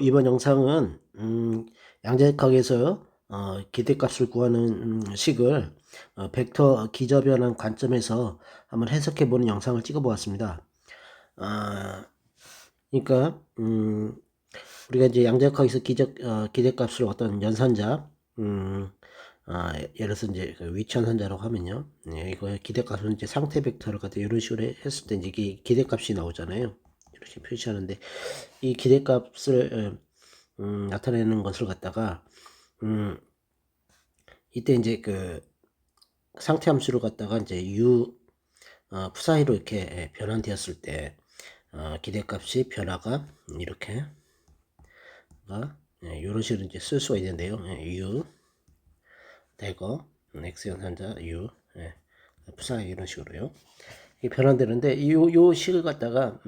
이번 영상은 양자역학에서 기대값을 구하는 식을 벡터 기저변환 관점에서 한번 해석해 보는 영상을 찍어 보았습니다. 그러니까 우리가 이제 양자역학에서 기대값을 어떤 연산자 예를 들어서 이제 그 위치 연산자라고 하면요, 이거 기대값은 이제 상태 벡터를 갖다 이런 식으로 했을 때 이제 이게 기대값이 나오잖아요. 이렇게 표시하는데 이 기대값을 나타내는 것을 갖다가 이때 이제 그 상태 함수를 갖다가 이제 푸사이로 이렇게 변환되었을 때 기대값이 변화가 이렇게 이런 식으로 이제 쓸 수가 있는데요. u 대거 x 연산자 u 푸사이 이런 식으로요. 이 변환되는데 요 식을 갖다가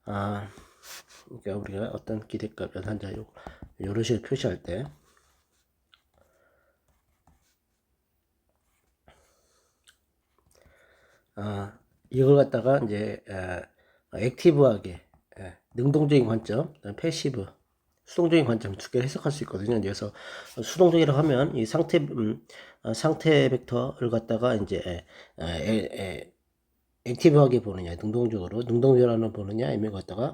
그러니까 우리가 어떤 기대값 연산자 요런 식으로 표시할 때 이걸 갖다가 이제 액티브하게 능동적인 관점, 패시브 수동적인 관점 두 개를 해석할 수 있거든요. 그래서 수동적이라고 하면 이 상태 벡터를 갖다가 이제 액티브하게 보느냐, 능동 변환으로 보느냐, 아니면 갖다가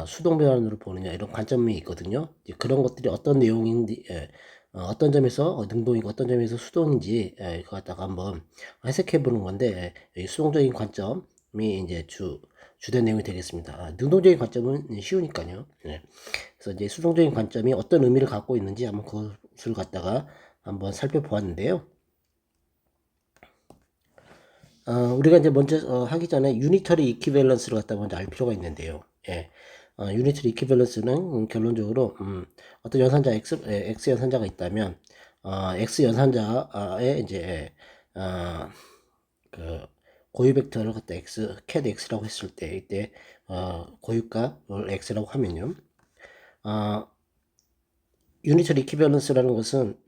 수동 변환으로 보느냐 이런 관점이 있거든요. 그런 것들이 어떤 내용인지, 어떤 점에서 능동이고 어떤 점에서 수동인지 그거 갖다가 한번 해석해 보는 건데, 수동적인 관점이 이제 주된 내용이 되겠습니다. 능동적인 관점은 쉬우니까요. 그래서 이제 수동적인 관점이 어떤 의미를 갖고 있는지 한번 그것을 갖다가 한번 살펴보았는데요. 우리가 이제 먼저 하기 전에 유니터리 이퀴밸런스를 갖다 먼저 알 필요가 있는데요. 유니터리 이퀴밸런스는 결론적으로 어떤 연산자 x 연산자가 있다면 x 연산자의 이제 그 고유 벡터를 갖다 cat x라고 했을 때 이때 고유값을 x라고 하면요. 유니터리 이퀴밸런스라는 것은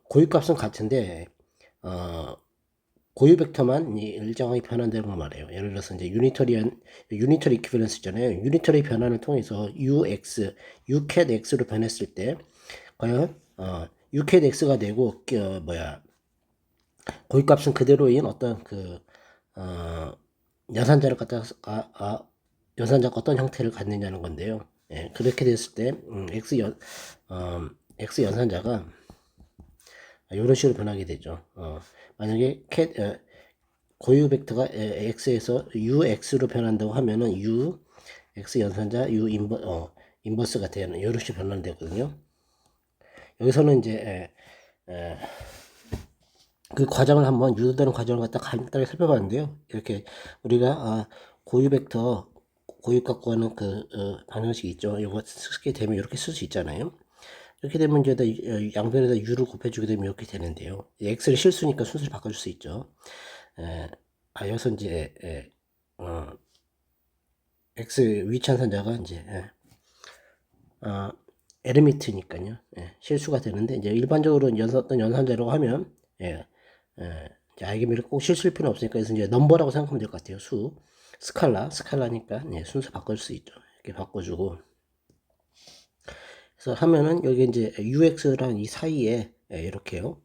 고유값은 같은데 고유 벡터만 일정하게 변환되는 걸 말해요. 예를 들어서 이제 유니터리 이퀴밸런스 있잖아요. 유니터리 변환을 통해서 u cat x로 변했을 때 과연 u cat x가 되고 고유값은 그대로인 어떤 연산자를 갖다가 연산자가 어떤 형태를 갖느냐는 건데요. 그렇게 됐을 때 x 연산자가 이런 식으로 변하게 되죠. 만약에 고유 벡터가 x에서 ux로 변한다고 하면은 x 연산자 인버스가 되는 이런 식으로 변환되거든요. 여기서는 이제 그 과정을 한번 유도되는 과정을 갖다 간단히 살펴봤는데요. 이렇게 우리가 고유 벡터 고유값 구하는 방정식이 있죠. 이거 쓰게 되면 이렇게 쓸 수 있잖아요. 이렇게 되면 이제 양변에다 u를 곱해주게 되면 이렇게 되는데요. x를 실수니까 순서를 바꿔줄 수 있죠. 여기서 이제 x 위치한산자가 이제 에르미트니까요. 실수가 되는데 이제 일반적으로 어떤 연산자라고 하면 이제 아이겐밸류 꼭 실수일 필요는 없으니까 그래서 이제 넘버라고 생각하면 될 것 같아요. 스칼라니까 순서 바꿔줄 수 있죠. 이렇게 바꿔주고. 그래서 하면은 여기 이제 ux랑 이 사이에 이렇게요.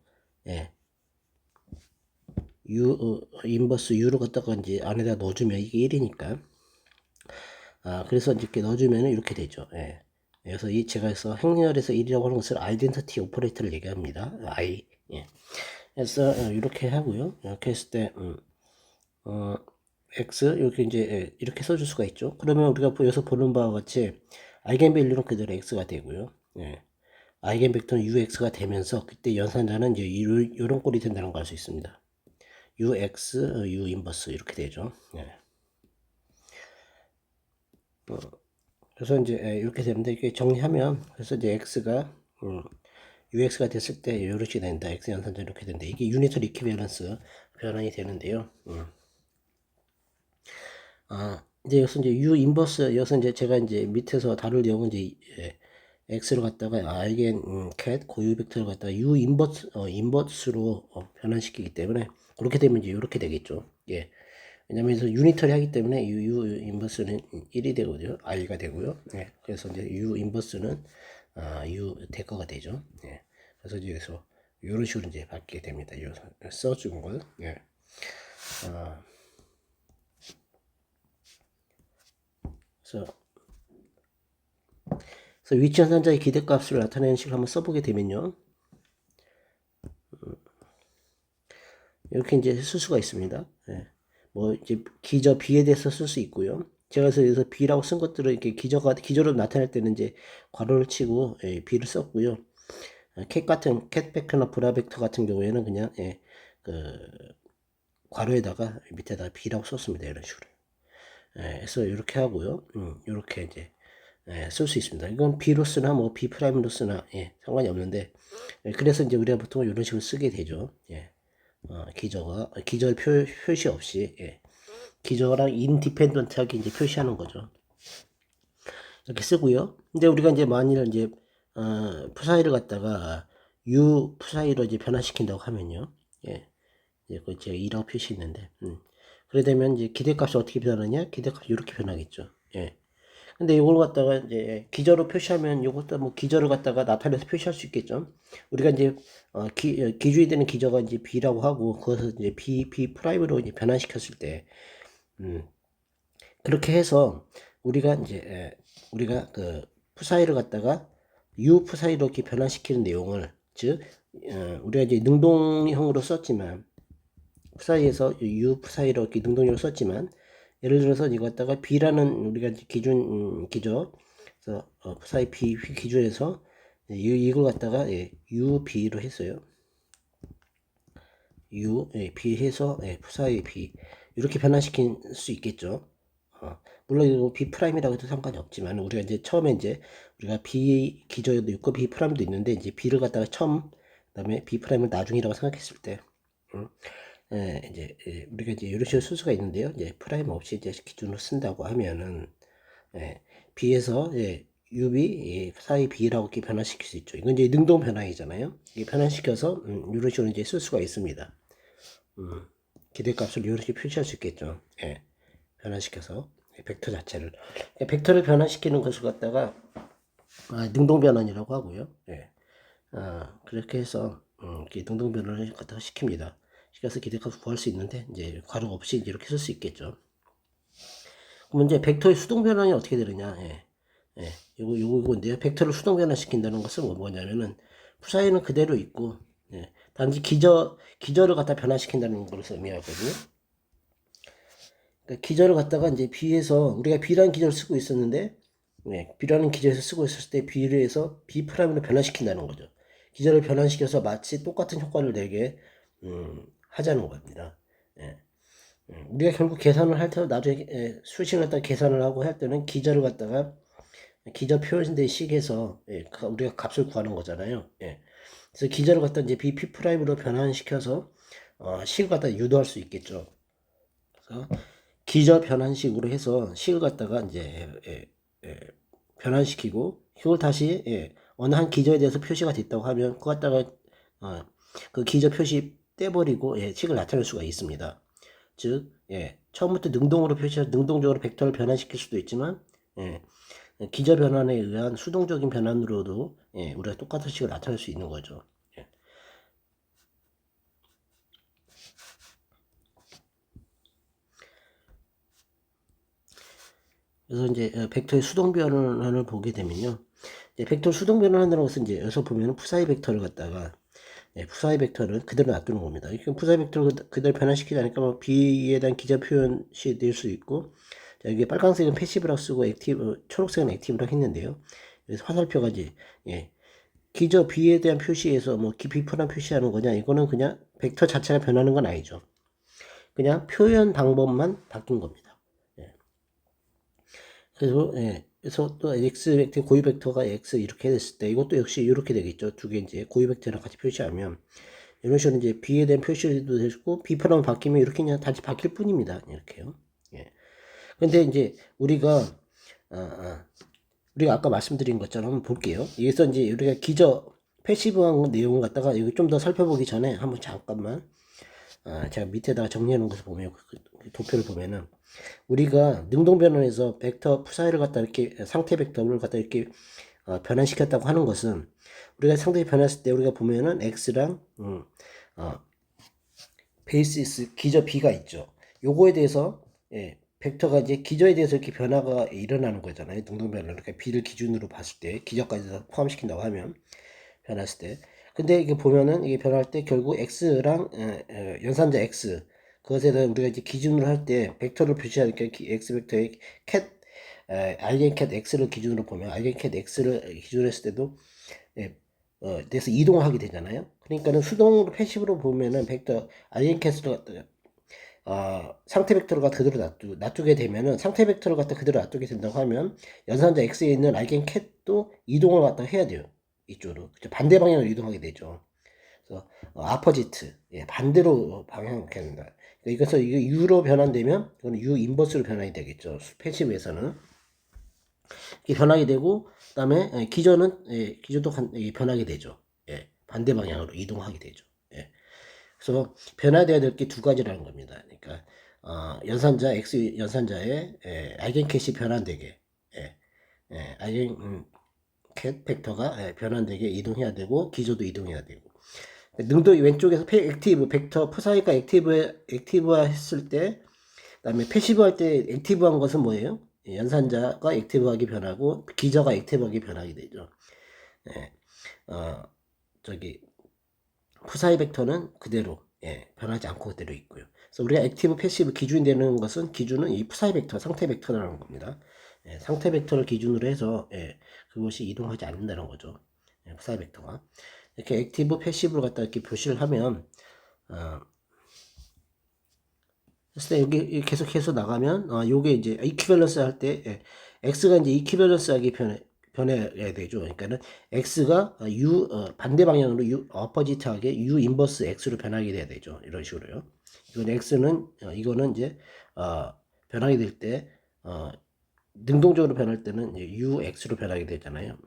인버스 u를 갖다가 이제 안에다 넣어주면 이게 1이니까. 그래서 이렇게 넣어주면 이렇게 되죠. 그래서 제가 해서 행렬에서 1이라고 하는 것을 아이덴티티 오퍼레이터를 얘기합니다. 그래서 이렇게 하고요. 이렇게 했을 때 x 이렇게 이제 이렇게 써줄 수가 있죠. 그러면 우리가 여기서 보는 바와 같이 아이겐밸류는 그대로 x가 되고요. 아이겐벡터는 ux가 되면서 그때 연산자는 이제 이런 꼴이 된다는 걸 알 수 있습니다. ux, u 인버스 이렇게 되죠. 그래서 이제 이렇게 되는데 이렇게 정리하면 그래서 이제 x가 ux가 됐을 때 이렇게 된다. x 연산자 이렇게 된다. 이게 유니터리 이퀴밸런스 변환이 되는데요. 이제 여기서 이제 u 인버스 여기서 이제 제가 이제 밑에서 다룰 내용은 이제 x를 갖다가 아이겐 캣 고유 벡터를 갖다가 u 인버스로 변환시키기 때문에 그렇게 되면 이제 이렇게 되겠죠. 왜냐면 여기서 유니터리 하기 때문에 U 인버스는 1이 되고요. I가 되고요. 예. 그래서 이제 U 인버스는 U 대가가 되죠. 예. 그래서 이제 여기서 이런 식으로 이제 받게 됩니다. 요 써준 걸. 예. 아, 그래서 위치 연산자의 기대값을 나타내는 식을 한번 써보게 되면요. 이렇게 이제 쓸 수가 있습니다. 예. 뭐 이제 기저 B에 대해서 쓸 수 있고요. 제가 그래서 여기서 B라고 쓴 것들을 이렇게 기저로 나타낼 때는 이제 괄호를 치고 B를 썼고요. 캣 벡터나 브라 벡터 같은 경우에는 그냥 그 괄호에다가 밑에다 B라고 썼습니다. 이런 식으로. 그래서 이렇게 하고요. 이렇게 이제 쓸 수 있습니다. 이건 B로 쓰나 뭐 B 프라임으로 쓰나 상관이 없는데 그래서 이제 우리가 보통 이런 식으로 쓰게 되죠. 기저 표시 없이 기저랑 인디펜던트하게 이제 표시하는 거죠. 이렇게 쓰고요. 근데 우리가 이제 만일 이제 푸사이를 갖다가 U 푸사이로 이제 변화시킨다고 하면요. 이제 그 제가 2라고 표시했는데, 그래 되면 이제 기대값이 어떻게 변하느냐? 기대값이 이렇게 변하겠죠. 근데 이걸 갖다가 이제 기저로 표시하면 이것도 뭐 기저를 갖다가 나타내서 표시할 수 있겠죠. 우리가 이제 기준이 되는 기저가 이제 B라고 하고 그것을 이제 B 프라임으로 이제 변환시켰을 때, 그렇게 해서 우리가 이제 우리가 그 푸사이를 갖다가 U 푸사이로 이렇게 변환시키는 내용을 즉 우리가 이제 능동형으로 썼지만 푸사이에서 U 푸사이로 이렇게 능동형으로 썼지만 예를 들어서 이거 갖다가 B라는 우리가 이제 기준 기저 그래서 푸사이 B 기준에서 이걸 갖다가 UB로 했어요. B 해서 푸사이 B 이렇게 변환시킬 수 있겠죠. 물론 이거 B 프라임이라고 해도 상관이 없지만 우리가 이제 처음에 이제 우리가 B 기저에도 있고 B 프라임도 있는데 이제 B를 갖다가 처음 그다음에 B 프라임을 나중이라고 생각했을 때 이제 우리가 이제 이런 식으로 쓸 수가 있는데요. 이제 프라임 없이 이제 기준으로 쓴다고 하면은 B에서 UB 사이 B라고 이렇게 변환시킬 수 있죠. 이건 이제 능동 변환이잖아요. 이게 변환시켜서 이런 식으로 이제 쓸 수가 있습니다. 기대값을 이렇게 표시할 수 있겠죠. 변환시켜서 벡터 자체를 벡터를 변환시키는 것을 갖다가 능동 변환이라고 하고요. 그렇게 해서 이렇게 능동 변환을 갖다가 시킵니다. 시켜서 기대값을 구할 수 있는데 이제 괄호 없이 이제 이렇게 쓸 수 있겠죠. 그럼 이제 벡터의 수동 변환이 어떻게 되느냐? 요건데요. 벡터를 수동 변환시킨다는 것은 뭐냐면은 푸사이는 그대로 있고 단지 기저를 갖다 변환시킨다는 것을 의미하거든요. 그러니까 기저를 갖다가 이제 B에서 우리가 B라는 기저를 쓰고 있었는데 B라는 기저에서 쓰고 있었을 때 B를 해서 B 프라임으로 변환시킨다는 거죠. 기저를 변환시켜서 마치 똑같은 효과를 내게 하자는 겁니다. 우리가 결국 계산을 할 때 나중에 수식을 갖다가 계산을 하고 할 때는 기저를 갖다가 기저 표현된 식에서 우리가 값을 구하는 거잖아요. 그래서 기저를 갖다 이제 B 프라임으로 변환시켜서 식을 갖다 유도할 수 있겠죠. 그래서 기저 변환식으로 해서 식을 갖다가 이제 변환시키고 이걸 다시 어느 한 기저에 대해서 표시가 됐다고 하면 그거 갖다가 그 기저 표시 떼버리고 식을 나타낼 수가 있습니다. 즉 처음부터 능동으로 표시해서 능동적으로 벡터를 변환시킬 수도 있지만 기저 변환에 의한 수동적인 변환으로도 우리가 똑같은 식을 나타낼 수 있는 거죠. 그래서 이제 벡터의 수동 변환을 보게 되면요. 벡터 수동 변환이라는 것은 이제 여기서 보면 푸사이 벡터를 갖다가 푸사이 벡터를 그대로 놔두는 겁니다. 푸사이 벡터를 그대로 변환시키자니까 뭐 B에 대한 기저 표현이 될 수 있고 자, 여기 빨간색은 패시브라고 쓰고 초록색은 액티브라고 했는데요. 그래서 화살표가 이제 기저 B에 대한 표시에서 뭐 B프란 표시하는 거냐 이거는 그냥 벡터 자체가 변하는 건 아니죠. 그냥 표현 방법만 바뀐 겁니다. 그래서 또 x 벡터 고유 벡터가 x 이렇게 됐을 때 이것도 역시 이렇게 되겠죠. 두 개 이제 고유 벡터랑 같이 표시하면 이런 식으로 이제 b에 대한 표시도 되고 b 프라임 바뀌면 이렇게 그냥 다시 바뀔 뿐입니다. 이렇게요. 근데 이제 우리가 아까 말씀드린 것처럼 한번 볼게요. 여기서 이제 우리가 기저 패시브한 내용을 갖다가 여기 좀 더 살펴보기 전에 한번 잠깐만 제가 밑에다가 정리해 놓은 것을 보면 그 도표를 보면은 우리가 능동 변환에서 벡터 푸사이를 갖다 이렇게 상태 벡터를 갖다 이렇게 변환시켰다고 하는 것은 우리가 상태 변했을 때 우리가 보면은 x랑 어, 베이시스 기저 b가 있죠. 요거에 대해서 벡터가 이제 기저에 대해서 이렇게 변화가 일어나는 거잖아요. 능동 변화. 그러니까 b를 기준으로 봤을 때 기저까지 포함시킨다고 하면 변했을 때. 근데 이게 보면은 이게 변할 때 결국 x랑 연산자 x 그것에 대한 우리가 이제 기준으로 할 때 벡터를 표시하니까 x 벡터의 cat 알겐캣 x를 기준으로 보면 알겐캣 x를 기준으로 했을 때도 돼서 이동을 하게 되잖아요. 그러니까는 수동으로 패시브로 보면은 벡터 알겐캣을 갖다 상태 벡터를 갖다 그대로 놔두게 되면은 상태 벡터를 갖다 그대로 놔두게 된다고 하면 연산자 x에 있는 알겐캣도 이동을 갖다 해야 돼요. 이쪽으로 반대 방향으로 이동하게 되죠. 그래서 아퍼지트 반대로 방향하게 된다. 그래서 이거 U로 변환되면 이거는 U 인버스로 변환이 되겠죠. 패시브에서는 이렇게 변하게 되고 그다음에 기저는 기저도 변하게 되죠. 반대 방향으로 이동하게 되죠. 그래서 변화되어야 될 게 두 가지라는 겁니다. 그러니까 연산자 X 연산자의 아이겐캣이 변환되게 아이겐캣 벡터가 변환되게 이동해야 되고 기저도 이동해야 되고 능동이 왼쪽에서 액티브 벡터 푸사이가 액티브화 했을 때 그다음에 패시브 할 때 액티브한 것은 뭐예요? 연산자가 액티브하게 변하고 기저가 액티브하게 변하게 되죠. 저기 푸사이 벡터는 그대로 변하지 않고 그대로 있고요. 그래서 우리가 액티브 패시브 기준이 되는 것은 기준은 이 푸사이 벡터 상태 벡터라는 겁니다. 상태 벡터를 기준으로 해서 그것이 이동하지 않는다는 거죠. 푸사이 벡터가 이렇게 액티브 패시브를 갖다 이렇게 표시를 하면 그래서 여기 계속해서 나가면 요게 이제 이퀴밸런스 할 때 x가 이제 이퀴밸런스하게 변해야 되죠. 그러니까는 x가 u 반대 방향으로 u 어퍼지트하게 u 인버스 x로 변하게 돼야 되죠. 이런 식으로요. 이건 x는 이거는 이제 변하게 될 때 능동적으로 변할 때는 ux로 변하게 되잖아요.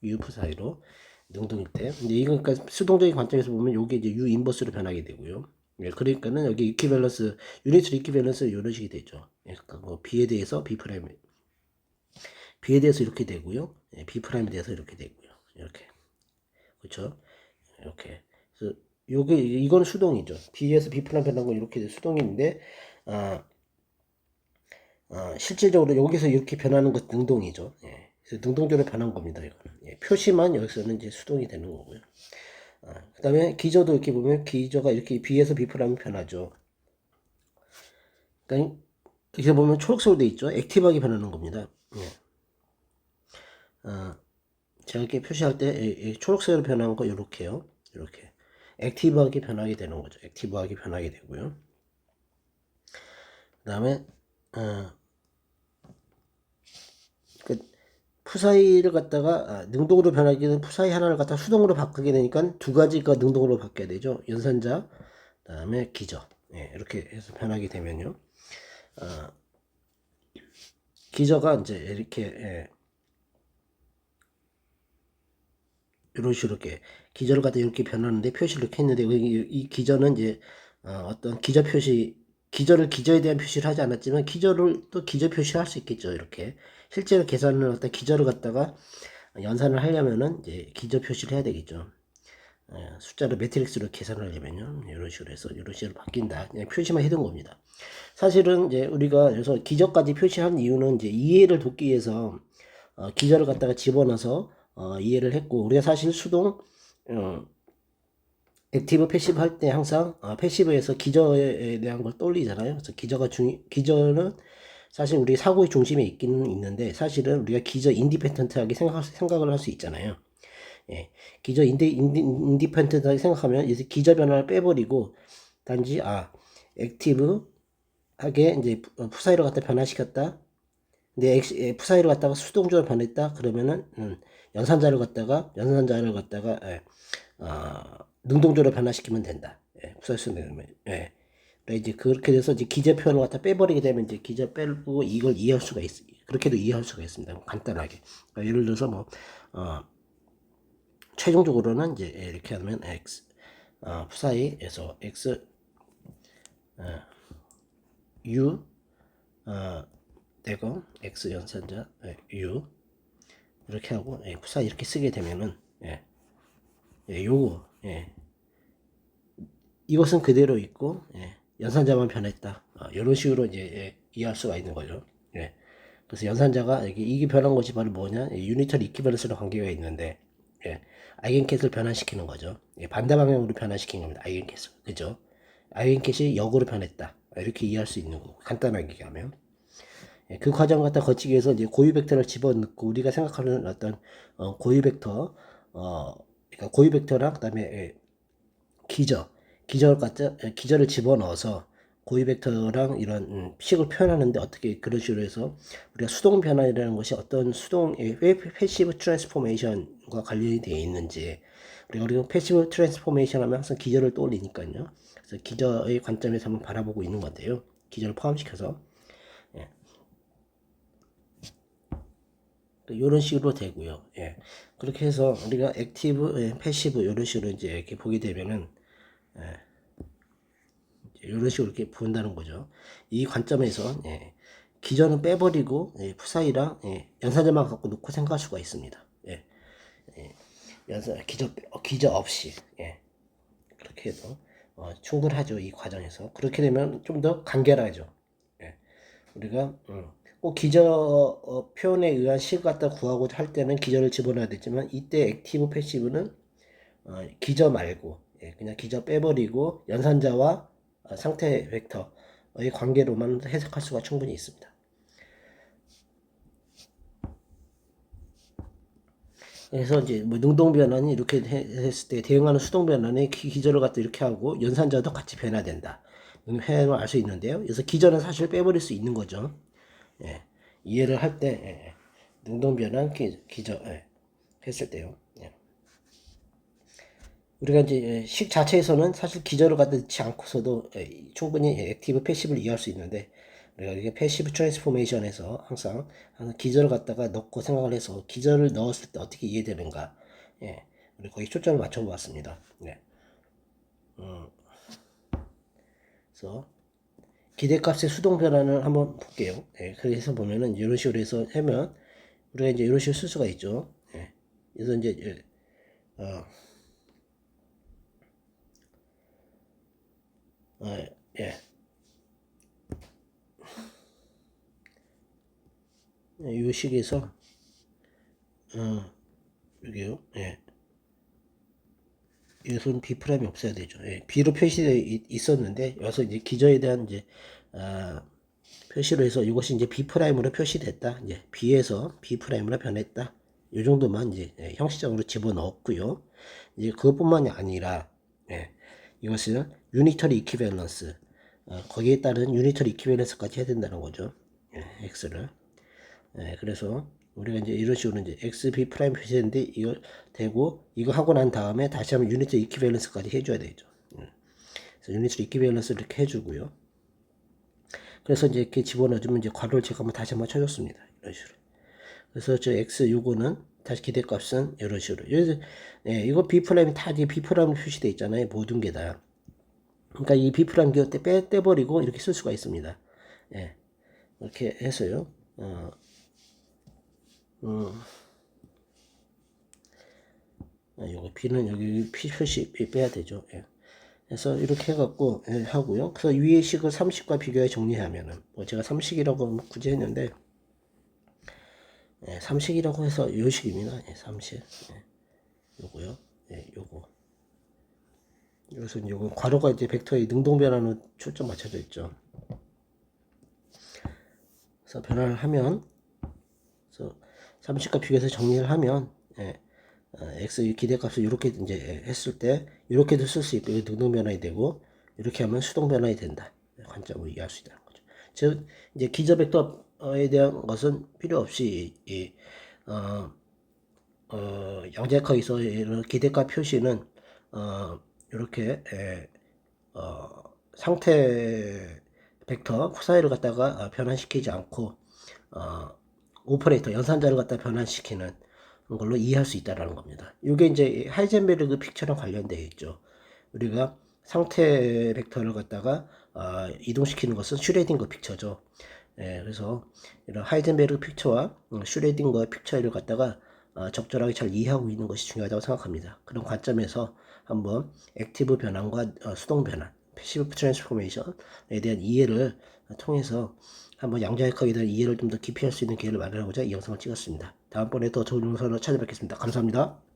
u 사이로 능동일 때. 근데 이거 그러니까 수동적인 관점에서 보면 요게 이제 u 인버스로 변하게 되고요. 그러니까는 여기 이퀴밸런스 유니트 이퀴밸런스 이런 식이 되죠. 그러니까 뭐 b에 대해서 b에 대해서 이렇게 되고요. b 프라임에 대해서 이렇게 되고요. 이렇게 그렇죠. 이렇게 그래서 요게 이거는 수동이죠. b에서 b 프라임 변한 건 이렇게 수동인데 실질적으로 여기서 이렇게 변하는 것 능동이죠. 그래서 능동적으로 변한 겁니다. 이거는 표시만 여기서는 이제 수동이 되는 거고요. 그 다음에 기저도 이렇게 보면 기저가 이렇게 b에서 b 프라임 변하죠. 그러니까 이렇게 보면 초록색으로 돼 있죠. 액티브하게 변하는 겁니다. 제가 이렇게 표시할 때 초록색으로 변한 거 이렇게요. 이렇게 액티브하게 변하게 되는 거죠. 액티브하게 변하게 되고요. 그 다음에 그 푸사이를 갖다가 능동으로 변하게 되는 푸사이 하나를 갖다 수동으로 바꾸게 되니까 두 가지가 능동으로 바뀌어야 되죠. 연산자, 그 다음에 기저. 이렇게 해서 변하게 되면요. 기저가 이제 이렇게 이런 식으로 이렇게 기저를 갖다 이렇게 변하는데 표시를 이렇게 했는데 이 기저는 이제 어떤 기저 표시 기저를 기저에 대한 표시를 하지 않았지만 기저를 또 기저 표시를 할 수 있겠죠. 이렇게 실제로 계산을 갖다 기저를 갖다가 연산을 하려면은 이제 기저 표시를 해야 되겠죠. 숫자를 매트릭스로 계산을 하려면요. 이런 식으로 해서 이런 식으로 바뀐다. 그냥 표시만 해둔 겁니다. 사실은 이제 우리가 그래서 기저까지 표시한 이유는 이제 이해를 돕기 위해서 기저를 갖다가 집어넣어서 이해를 했고 우리가 사실 수동 액티브 패시브 할 때 항상 패시브에서 기저에 대한 걸 떠올리잖아요. 그래서 기저는 사실 우리 사고의 중심에 있기는 있는데 사실은 우리가 기저 인디펜던트하게 생각을 할 수 있잖아요. 기저 인디펜던트하게 생각하면 이제 기저 변화를 빼버리고 단지 액티브하게 이제 푸사이로 갖다 변화시켰다. 근데 푸사이로 갖다가 수동적으로 변했다. 그러면은 연산자를 갖다가 능동적으로 변화시키면 된다. 푸사이 수동이면. 이제 그렇게 돼서 이제 기저 표현을 갖다 빼버리게 되면 이제 기저 빼고 이걸 이해할 수가 그렇게도 이해할 수가 있습니다. 간단하게. 그러니까 예를 들어서 뭐 최종적으로는 이제 이렇게 하면 푸사이에서 x U 대거 X 연산자 U 이렇게 하고 부사 이렇게 쓰게 되면은 요거 이것은 그대로 있고 연산자만 변했다. 이런 식으로 이제 이해할 수가 있는 거죠. 그래서 연산자가 이게 변한 것이 바로 뭐냐? 유니터리 이퀴밸런스랑 관계가 있는데 아이겐캣을 변환시키는 거죠. 반대 방향으로 변환시킨 겁니다. 아이겐캣을. 그죠? 아이겐캣이 역으로 변했다. 이렇게 이해할 수 있는 거고 간단하게 얘기하면 그 과정 갖다 거치기 위해서 이제 고유 벡터를 집어넣고 우리가 생각하는 어떤 고유 벡터 그러니까 고유 벡터랑 그다음에 기저를 집어넣어서 고유 벡터랑 이런 식을 표현하는데 어떻게 그런 식으로 해서 우리가 수동 변환이라는 것이 어떤 수동의 패시브 트랜스포메이션과 관련이 되어 있는지 우리가 패시브 트랜스포메이션 하면 항상 기저를 떠올리니까요. 그래서 기저의 관점에서 한번 바라보고 있는 건데요. 기저를 포함시켜서 이런 식으로 되고요. 그렇게 해서 우리가 액티브, 패시브 이런 식으로 이제 이렇게 보게 되면은 이런 식으로 이렇게 본다는 거죠. 이 관점에서 기저는 빼버리고 푸사이랑 연산자만 갖고 놓고 생각할 수가 있습니다. 기저 없이 그렇게 해도 충분하죠. 이 과정에서 그렇게 되면 좀 더 간결하죠. 우리가 꼭 기저 표현에 의한 식 갖다 구하고자 할 때는 기저를 집어넣어야 되지만 이때 액티브 패시브는 기저 말고 그냥 기저 빼버리고 연산자와 상태 벡터의 관계로만 해석할 수가 충분히 있습니다. 그래서 이제 뭐 능동 변환이 이렇게 했을 때 대응하는 수동 변환에 기저를 갖다 이렇게 하고 연산자도 같이 변화된다. 해을 알 수 있는데요. 그래서 기저는 사실 빼버릴 수 있는 거죠. 이해를 할 때 능동 변환 기저 했을 때요. 우리가 이제 식 자체에서는 사실 기저를 갖다 넣지 않고서도 충분히 액티브 패시브를 이해할 수 있는데 우리가 이게 패시브 트랜스포메이션에서 항상 기저를 갖다가 넣고 생각을 해서 기저를 넣었을 때 어떻게 이해되는가 우리 거기 초점을 맞춰 보았습니다. 그래서 기대값의 수동 변환을 한번 볼게요. 그래서 보면은 이런 식으로 해서 하면 우리가 이제 이런 식으로 쓸 수가 있죠. 그래서 이제 이 식에서 여기요. 여기서는 B 프라임이 없어야 되죠. B로 표시되어 있었는데 여기서 이제 기저에 대한 이제 표시로 해서 이것이 이제 B 프라임으로 표시됐다. 이제 B에서 B 프라임으로 변했다. 이 정도만 이제 형식적으로 집어넣었고요. 이제 그것뿐만이 아니라 이것은 유니터리 이퀴밸런스 거기에 따른 유니터리 이퀴밸런스까지 해야 된다는 거죠. X를. 그래서 우리가 이제 이런 식으로 이제 XB 프라임 표시했는데 이걸 되고 이거 하고 난 다음에 다시 한번 유니트 이퀴밸런스까지 해줘야 되죠. 그래서 유니트 이퀴밸런스 이렇게 해주고요. 그래서 이제 이렇게 집어넣어주면 이제 괄호를 제가 한번 다시 한번 쳐줬습니다. 이런 식으로. 그래서 저 X 요거는 다시 기대값은 이런 식으로. 이거 B 프라임이 다 이제 B 프라임으로 표시되어 있잖아요. 모든 게 다. 그러니까 이 B 프라임 기호 때 떼버리고 이렇게 쓸 수가 있습니다. 이렇게 해서요. 요거 B는 여기 P 표시 빼야 되죠. 그래서 이렇게 해갖고 하고요. 그래서 위의 식을 30과 비교해 정리하면은 뭐 제가 3식이라고 굳이 했는데 3식이라고 해서 요 식입니다. 3식 요거요. 요거. 여기서 요거 괄호가 이제 벡터의 능동 변화로 초점 맞춰져 있죠. 그래서 변화를 하면 그래서 30과 비교해서 정리를 하면 x 기대값을 이렇게 이제 했을 때 이렇게도 쓸 수 있고 능동 변환이 되고 이렇게 하면 수동 변환이 된다. 관점으로 이해할 수 있다는 거죠. 즉 이제 기저 벡터에 대한 것은 필요 없이 양자역학에서 이런 기대값 표시는 이렇게 상태 벡터 푸사이를 갖다가 변환시키지 않고 오퍼레이터 연산자를 갖다 변환시키는 걸로 이해할 수 있다라는 겁니다. 이게 이제 하이젠베르그 픽처랑 관련되어 있죠. 우리가 상태 벡터를 갖다가 이동시키는 것은 슈레딩거 픽처죠. 예, 그래서 이런 하이젠베르그 픽처와 슈레딩거 픽처를 갖다가 적절하게 잘 이해하고 있는 것이 중요하다고 생각합니다. 그런 관점에서 한번 액티브 변환과 수동 변환, 패시브 트랜스포메이션에 대한 이해를 통해서 한번 양자역학에 대한 이해를 좀 더 깊이 할 수 있는 기회를 마련하고자 이 영상을 찍었습니다. 다음번에 더 좋은 영상으로 찾아뵙겠습니다. 감사합니다.